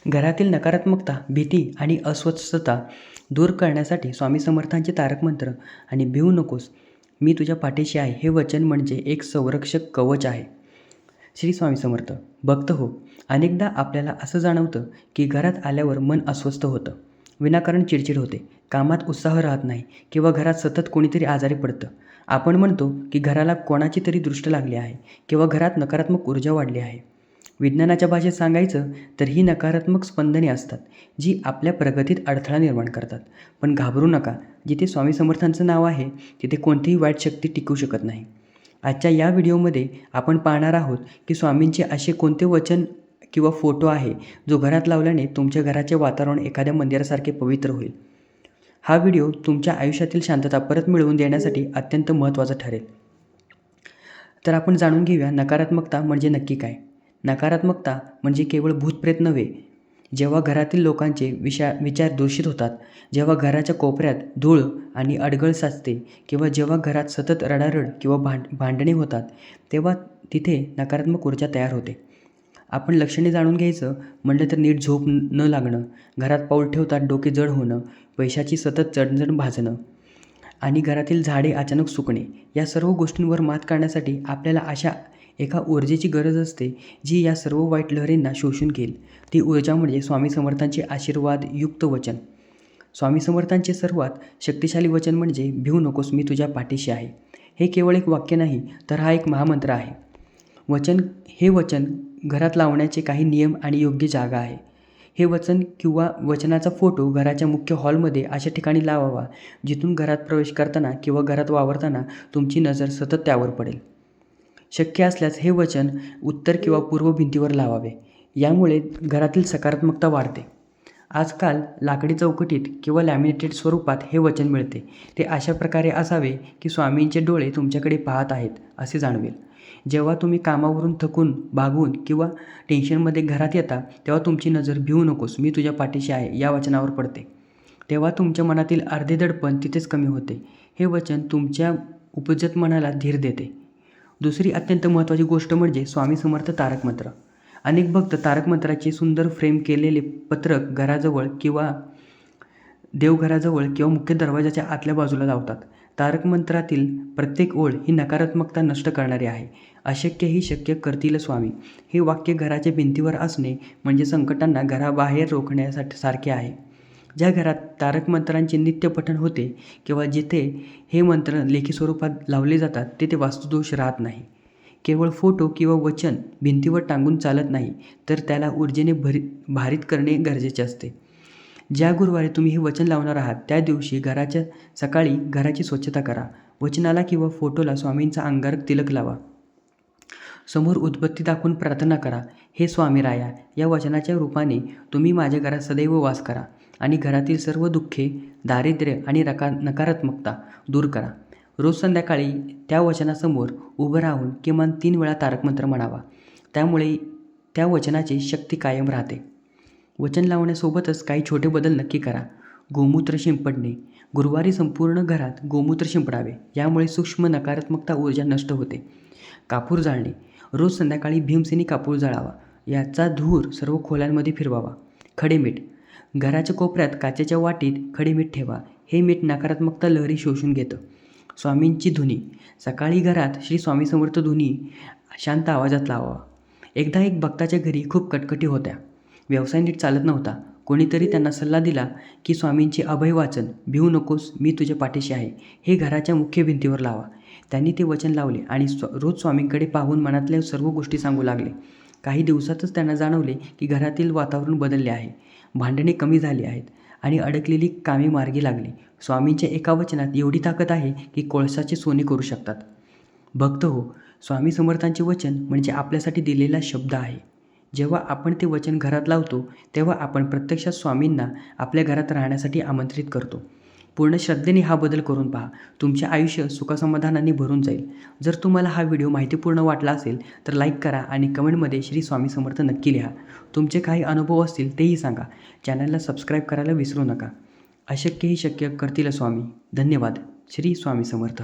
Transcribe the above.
घरातील नकारात्मकता, भीती आणि अस्वस्थता दूर करण्यासाठी स्वामी समर्थांचे तारक मंत्र आणि भिवू नकोस, मी तुझ्या पाठीशी आहे हे वचन म्हणजे एक संरक्षक कवच आहे. श्री स्वामी समर्थ. भक्त हो, अनेकदा आपल्याला असं जाणवतं की घरात आल्यावर मन अस्वस्थ होतं, विनाकारण चिडचिड होते, कामात उत्साह राहत नाही किंवा घरात सतत कोणीतरी आजारी पडतं. आपण म्हणतो की घराला कोणाची तरी दृष्ट लागली आहे किंवा घरात नकारात्मक ऊर्जा वाढली आहे. विज्ञानाच्या भाषेत सांगायचं तर ही नकारात्मक स्पंदने असतात जी आपल्या प्रगतीत अडथळा निर्माण करतात. पण घाबरू नका, जिथे स्वामी समर्थांचं नाव आहे तिथे कोणतीही वाईट शक्ती टिकू शकत नाही. आजच्या या व्हिडिओमध्ये आपण पाहणार आहोत की स्वामींचे असे कोणते वचन किंवा फोटो आहे जो घरात लावल्याने तुमच्या घराचे वातावरण एखाद्या मंदिरासारखे पवित्र होईल. हा व्हिडिओ तुमच्या आयुष्यातील शांतता परत मिळवून देण्यासाठी अत्यंत महत्त्वाचा ठरेल. तर आपण जाणून घेऊया नकारात्मकता म्हणजे नक्की काय. नकारात्मकता म्हणजे केवळ भूतप्रेत नव्हे. जेव्हा घरातील लोकांचे विचार दूषित होतात, जेव्हा घराच्या कोपऱ्यात धूळ आणि अडगळ साचते किंवा जेव्हा घरात सतत रडारड किंवा भांडणे होतात, तेव्हा तिथे नकारात्मक ऊर्जा तयार होते. आपण लक्षणे जाणून घ्यायचं म्हटलं तर नीट झोप न लागणं, घरात पाऊल ठेवतात डोके जड होणं, पैशाची सतत चणचण भाजणं आणि घरातील झाडे अचानक सुकणे. या सर्व गोष्टींवर मात करण्यासाठी आपल्याला अशा एका ऊर्जेची गरज असते जी या सर्व वाईट लहरींना शोषून घेईल. ती ऊर्जा म्हणजे स्वामी समर्थांचे आशीर्वादयुक्त वचन. स्वामी समर्थांचे सर्वात शक्तिशाली वचन म्हणजे भिवू नकोस, मी तुझ्या पाठीशी आहे. हे केवळ एक वाक्य नाही, तर हा एक महामंत्र आहे. हे वचन घरात लावण्याचे काही नियम आणि योग्य जागा आहे. हे वचन किंवा वचनाचा फोटो घराच्या मुख्य हॉलमध्ये अशा ठिकाणी लावावा जिथून घरात प्रवेश करताना किंवा घरात वावरताना तुमची नजर सतत त्यावर पडेल. शक्य असल्यास हे वचन उत्तर किंवा पूर्व भिंतीवर लावावे. यामुळे घरातील सकारात्मकता वाढते. आजकाल लाकडी चौकटीत किंवा लॅमिनेटेड स्वरूपात हे वचन मिळते. ते अशा प्रकारे असावे की स्वामींचे डोळे तुमच्याकडे पाहत आहेत असे जाणवेल. जेव्हा तुम्ही कामावरून थकून, भागून किंवा टेन्शनमध्ये घरात येता, तेव्हा तुमची नजर भिवू नकोस, मी तुझ्या पाठीशी आहे या वचनावर पडते. तेव्हा तुमच्या मनातील अर्धे दडपण तिथेच कमी होते. हे वचन तुमच्या उपजत मनाला धीर देते. दुसरी अत्यंत महत्त्वाची गोष्ट म्हणजे स्वामी समर्थ तारक मंत्र. अनेक भक्त तारक मंत्राचे सुंदर फ्रेम केलेले पत्रक घराजवळ किंवा देवघराजवळ किंवा मुख्य दरवाजाच्या आतल्या बाजूला लावतात. तारक मंत्रातील प्रत्येक ओळ ही नकारात्मकता नष्ट करणारी आहे. अशक्य ही शक्य करतील स्वामी. हे वाक्य घराच्या भिंतीवर असणे म्हणजे संकटांना घराबाहेर रोखण्यासाठी सारखे आहे. ज्या घरात तारक मंत्रांचे नित्य पठण होते किंवा जिथे हे मंत्र लेखी स्वरूपात लावले जातात तिथे वास्तुदोष राहत नाही. केवळ फोटो किंवा वचन भिंतीवर टांगून चालत नाही, तर त्याला ऊर्जेने भारित करणे गरजेचे असते. ज्या गुरुवारी तुम्ही हे वचन लावणार आहात त्या दिवशी सकाळी घराची स्वच्छता करा. वचनाला किंवा फोटोला स्वामींचा अंगारक तिलक लावा. समोर उदबत्ती दाखवून प्रार्थना करा, हे स्वामी राया, या वचनाच्या रूपाने तुम्ही माझ्या घरात सदैव वास करा आणि घरातील सर्व दुःखे, दारिद्र्य आणि नकारात्मकता दूर करा. रोज संध्याकाळी त्या वचनासमोर उभं राहून किमान 3 वेळा तारक मंत्र म्हणावा. त्यामुळे त्या वचनाची शक्ती कायम राहते. वचन लावण्यासोबतच काही छोटे बदल नक्की करा. गोमूत्र शिंपडणे. गुरुवारी संपूर्ण घरात गोमूत्र शिंपडावे. यामुळे सूक्ष्म नकारात्मकता ऊर्जा नष्ट होते. कापूर जाळणे. रोज संध्याकाळी भीमसेनी कापूर जाळावा. याचा धूर सर्व खोल्यांमध्ये फिरवावा. खडे मीठ. घराच्या कोपऱ्यात काचेच्या वाटीत खडे मीठ ठेवा. हे मीठ नकारात्मकता लहरी शोषून घेतं. स्वामींची धुनी. सकाळी घरात श्री स्वामी समर्थ धुनी शांत आवाजात लावावा. एकदा एक भक्ताच्या घरी खूप कटकटी होत्या. व्यवसाय नीट चालत नव्हता. कोणीतरी त्यांना सल्ला दिला की स्वामींचे अभय वाचन, भिवू नकोस, मी तुझ्या पाठीशी आहे, हे घराच्या मुख्य भिंतीवर लावा. त्यांनी ते वचन लावले आणि रोज स्वामींकडे पाहून मनातल्या सर्व गोष्टी सांगू लागले. काही दिवसातच त्यांना जाणवले की घरातील वातावरण बदलले आहे, भांडणे कमी झाली आहेत आणि अडकलेली कामे मार्गी लागली. स्वामींच्या एका वचनात एवढी ताकद आहे की कोळसाचे सोने करू शकतात. भक्त हो, स्वामी समर्थांचे वचन म्हणजे आपल्यासाठी दिलेला शब्द आहे. जेव्हा आपण ते वचन घरात लावतो तेव्हा आपण प्रत्यक्षात स्वामींना आपल्या घरात राहण्यासाठी आमंत्रित करतो. पूर्ण श्रद्धेने हा बदल करून पहा. तुमचे आयुष्य सुखसमाधानाने भरून जाईल. जर तुम्हाला हा व्हिडिओ माहितीपूर्ण वाटला असेल तर लाईक करा आणि कमेंटमध्ये श्री स्वामी समर्थ नक्की लिहा. तुमचे काही अनुभव असतील तेही सांगा. चॅनलला सबस्क्राईब करायला विसरू नका. अशक्य ही शक्य करतील स्वामी. धन्यवाद. श्री स्वामी समर्थ.